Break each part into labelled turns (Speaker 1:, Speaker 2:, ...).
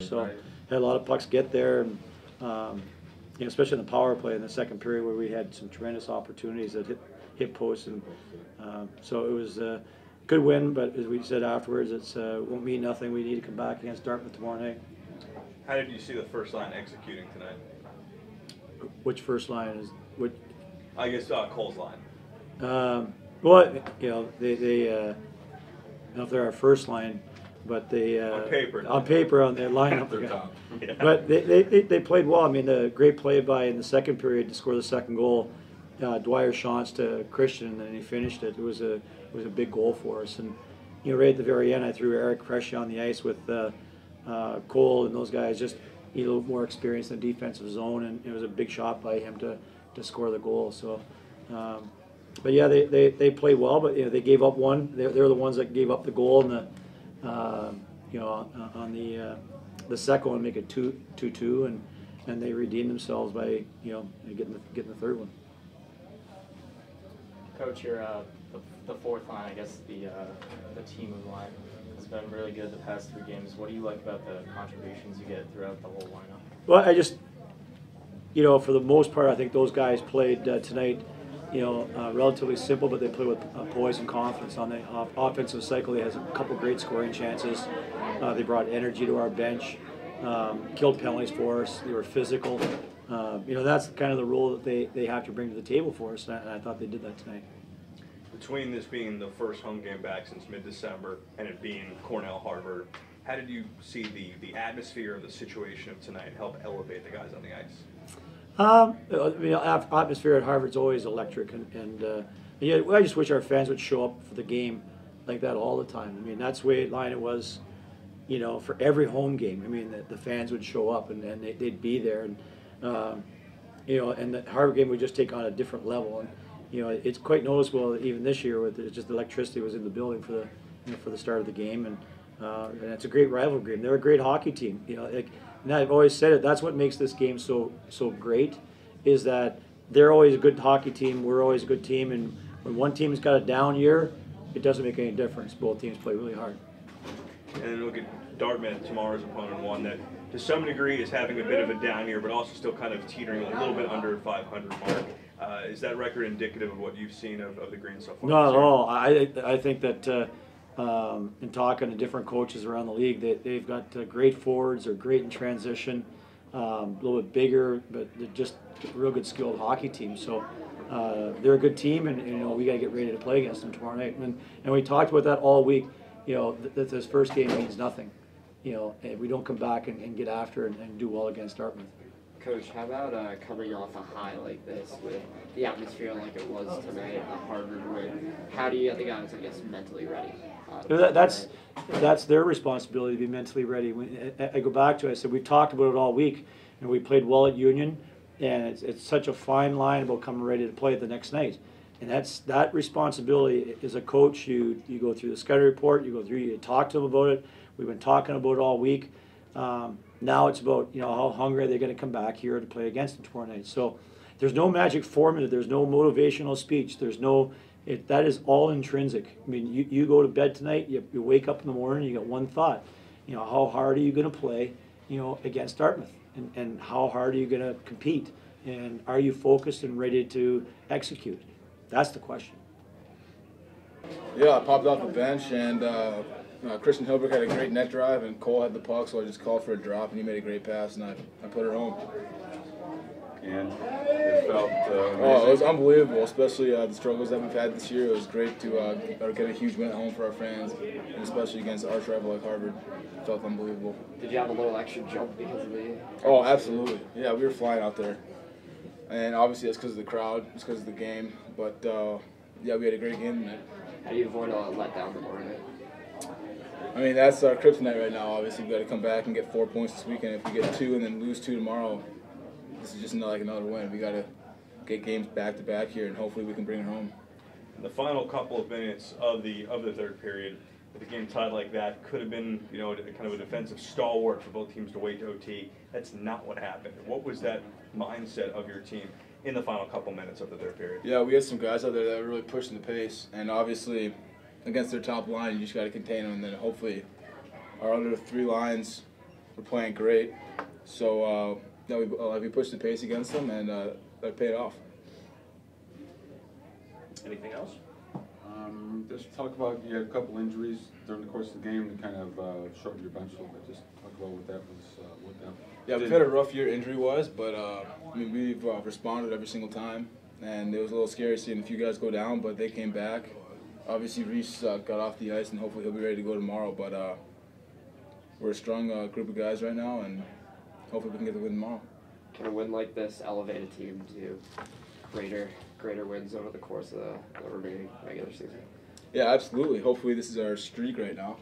Speaker 1: So had a lot of pucks get there, and you know, especially in the power play in the second period where we had some tremendous opportunities that hit posts, and so it was a good win. But as we said afterwards, it won't mean nothing. We need to come back against Dartmouth tomorrow night.
Speaker 2: How did you see the first line executing tonight?
Speaker 1: Which first line is which?
Speaker 2: I guess Cole's line.
Speaker 1: Well, you know, they I don't know if they're our first line, but they on paper on their lineup,
Speaker 2: yeah.
Speaker 1: But they played well. I mean, a great play by in the second period to score the second goal. Dwyer shants to Christian, and then he finished it. It was a big goal for us. And you know, right at the very end, I threw Eric Freschi on the ice with Cole and those guys. Just a little more experience in the defensive zone, and it was a big shot by him to score the goal. So. But yeah, they played well, but you know, they gave up one. They're the ones that gave up the goal, and you know, on the second one, make it 2-2, and they redeemed themselves by, you know, getting the third one.
Speaker 3: Coach, you're the fourth line, I guess the team of line has been really good the past 3 games. What do you like about the contributions you get throughout the whole lineup? Well,
Speaker 1: I just, you know, for the most part, I think those guys played tonight. You know, relatively simple, but they play with poise and confidence. On the offensive cycle, they had a couple great scoring chances. They brought energy to our bench, killed penalties for us. They were physical. You know, that's kind of the role that they have to bring to the table for us, and I thought they did that tonight.
Speaker 2: Between this being the first home game back since mid-December and it being Cornell Harvard, how did you see the atmosphere of the situation of tonight help elevate the guys on the ice?
Speaker 1: I mean, atmosphere at Harvard's always electric, and yeah, I just wish our fans would show up for the game like that all the time. I mean, that's the way Lynah was, you know, for every home game. I mean, the fans would show up and they'd be there, and you know, and the Harvard game would just take on a different level. And you know, it's quite noticeable that even this year with just the electricity was in the building for the start of the game, and it's a great rivalry game. They're a great hockey team, you know. And I've always said it. That's what makes this game so great, is that they're always a good hockey team. We're always a good team, and when one team's got a down year, it doesn't make any difference. Both teams play really hard.
Speaker 2: And then look at Dartmouth, tomorrow's opponent, one that to some degree is having a bit of a down year, but also still kind of teetering a little bit under 500 mark. Is that record indicative of what you've seen of the Green so far?
Speaker 1: Not at all. I think that. In talking to different coaches around the league, they've got great forwards. They're great in transition, a little bit bigger, but they're just a real good skilled hockey team. So they're a good team, and you know, we got to get ready to play against them tomorrow night. And we talked about that all week. You know, that this first game means nothing. You know, if we don't come back and get after and do well against Dartmouth.
Speaker 4: Coach, how about coming off a high like this with the atmosphere like it was tonight at the Harvard win? How do you get the guys, I guess, mentally ready?
Speaker 1: That's their responsibility to be mentally ready. I go back to it, I said, we've talked about it all week, and we played well at Union, and it's such a fine line about coming ready to play the next night. And that responsibility as a coach. You go through the scouting report, you talk to them about it. We've been talking about it all week. Now it's about, you know, how hungry are they going to come back here to play against them tomorrow night. So there's no magic formula. There's no motivational speech. There's no. That is all intrinsic. I mean, you go to bed tonight, you wake up in the morning, you got one thought. You know, how hard are you going to play, you know, against Dartmouth? And how hard are you going to compete? And are you focused and ready to execute? That's the question.
Speaker 5: Yeah, I popped off the bench, and Christian Hilbrich had a great net drive, and Cole had the puck, so I just called for a drop, and he made a great pass, and I put her home.
Speaker 6: And it felt
Speaker 5: it was unbelievable, especially the struggles that we've had this year. It was great to get a huge win at home for our fans, and especially against arch rival like Harvard. It felt unbelievable.
Speaker 4: Did you have a little extra jump because of the...
Speaker 5: Oh, absolutely. Yeah, we were flying out there. And obviously that's because of the crowd, it's because of the game. But, yeah, we had a great game tonight.
Speaker 4: How do you avoid a letdown tomorrow night?
Speaker 5: I mean, that's our kryptonite right now. Obviously, we've got to come back and get 4 points this weekend. If we get 2 and then lose 2 tomorrow, this is just like another win. We got to get games back-to-back here, and hopefully we can bring it home.
Speaker 2: In the final couple of minutes of the third period, with the game tied like that, could have been, you know, kind of a defensive stalwart for both teams to wait to OT. That's not what happened. What was that mindset of your team in the final couple minutes of the third period.
Speaker 5: Yeah, we had some guys out there that were really pushing the pace, and obviously against their top line, you just got to contain them, and then hopefully our other three lines were playing great. So we pushed the pace against them, and that paid off.
Speaker 2: Anything else?
Speaker 6: Just talk about, you had a couple injuries during the course of the game that kind of shortened your bench a little bit. Just talk about what that was, what that
Speaker 5: Yeah, we've had a rough year injury-wise, but I mean, we've responded every single time, and it was a little scary seeing a few guys go down, but they came back. Obviously, Reese got off the ice, and hopefully he'll be ready to go tomorrow, but we're a strong group of guys right now, and hopefully we can get the win tomorrow.
Speaker 4: Can a win like this elevate a team to greater wins over the course of the remaining regular season?
Speaker 5: Yeah, absolutely. Hopefully this is our streak right now.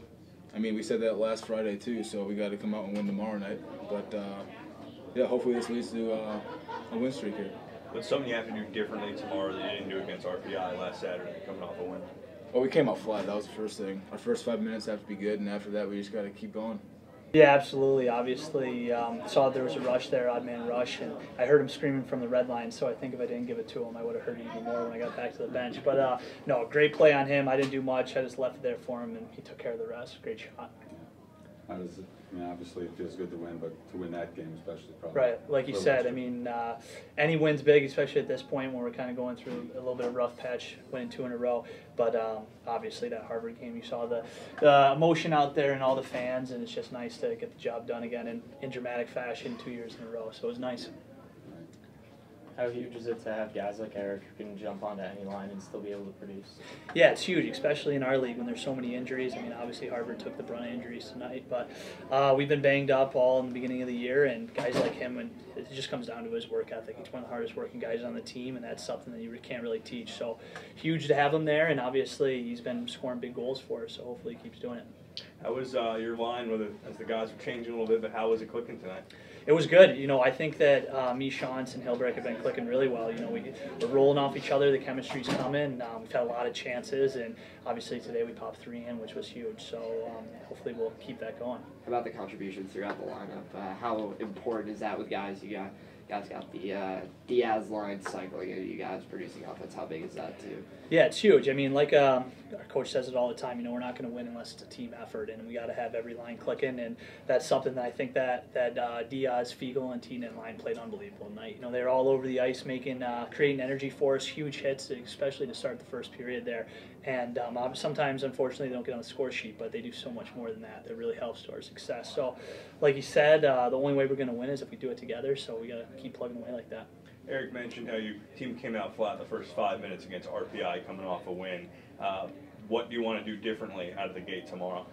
Speaker 5: I mean, we said that last Friday too, so we got to come out and win tomorrow night. But yeah, hopefully this leads to a win streak here.
Speaker 2: What's something you have to do differently tomorrow that you didn't do against RPI last Saturday, coming off a win?
Speaker 5: Well, we came out flat. That was the first thing. Our first 5 minutes have to be good, and after that, we just got to keep going.
Speaker 7: Yeah, absolutely. Obviously, saw there was a rush there, odd man rush, and I heard him screaming from the red line, so I think if I didn't give it to him, I would have heard it even more when I got back to the bench. But no, great play on him. I didn't do much. I just left it there for him, and he took care of the rest. Great shot.
Speaker 6: How does it, I mean, obviously it feels good to win, but to win that game especially probably.
Speaker 7: Right, like you said, I mean, any win's big, especially at this point when we're kind of going through a little bit of rough patch, winning 2 in a row. But obviously that Harvard game, you saw the emotion out there and all the fans, and it's just nice to get the job done again in dramatic fashion 2 years in a row. So it was nice.
Speaker 3: How huge is it to have guys like Eric who can jump onto any line and still be able to produce?
Speaker 7: Yeah, it's huge, especially in our league when there's so many injuries. I mean, obviously Harvard took the brunt of injuries tonight, but we've been banged up all in the beginning of the year, and guys like him, and it just comes down to his work ethic. He's one of the hardest working guys on the team, and that's something that you can't really teach. So huge to have him there, and obviously he's been scoring big goals for us, so hopefully he keeps doing it.
Speaker 2: How was your line with it, as the guys were changing a little bit, but how was it clicking tonight?
Speaker 7: It was good. You know, I think that me, Shantz, and Hilbrich have been clicking really well. You know, we're rolling off each other. The chemistry's coming. We've had a lot of chances, and obviously today we popped 3 in, which was huge. So hopefully we'll keep that going.
Speaker 4: How about the contributions throughout the lineup? How important is that with guys? You guys got the Diaz line cycling, and you guys producing offense. How big is that too?
Speaker 7: Yeah, it's huge. I mean, like our coach says it all the time, you know, we're not going to win unless it's a team effort, and we got to have every line clicking, and that's something that I think that Diaz, Fiegel, and Tina line played unbelievable tonight. You know, they're all over the ice creating energy for us, huge hits, especially to start the first period there. And sometimes, unfortunately, they don't get on the score sheet, but they do so much more than that. That really helps to our success. So, like you said, the only way we're going to win is if we do it together, so we got to keep plugging away like that.
Speaker 2: Eric mentioned how your team came out flat the first 5 minutes against RPI coming off a win. What do you want to do differently out of the gate tomorrow?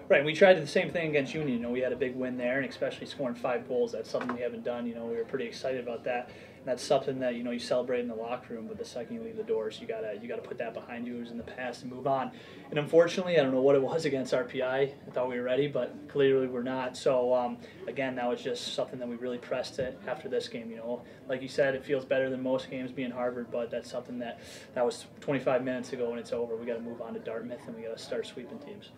Speaker 7: Right, we tried the same thing against Union. You know, we had a big win there, and especially scoring 5 goals. That's something we haven't done. You know, we were pretty excited about that. And that's something that, you know, you celebrate in the locker room, but the second you leave the doors, you gotta put that behind you. It was in the past and move on. And unfortunately, I don't know what it was against RPI. I thought we were ready, but clearly we're not. So again, that was just something that we really pressed it after this game. You know, like you said, it feels better than most games being Harvard, but that's something that was 25 minutes ago and it's over. We got to move on to Dartmouth, and we got to start sweeping teams.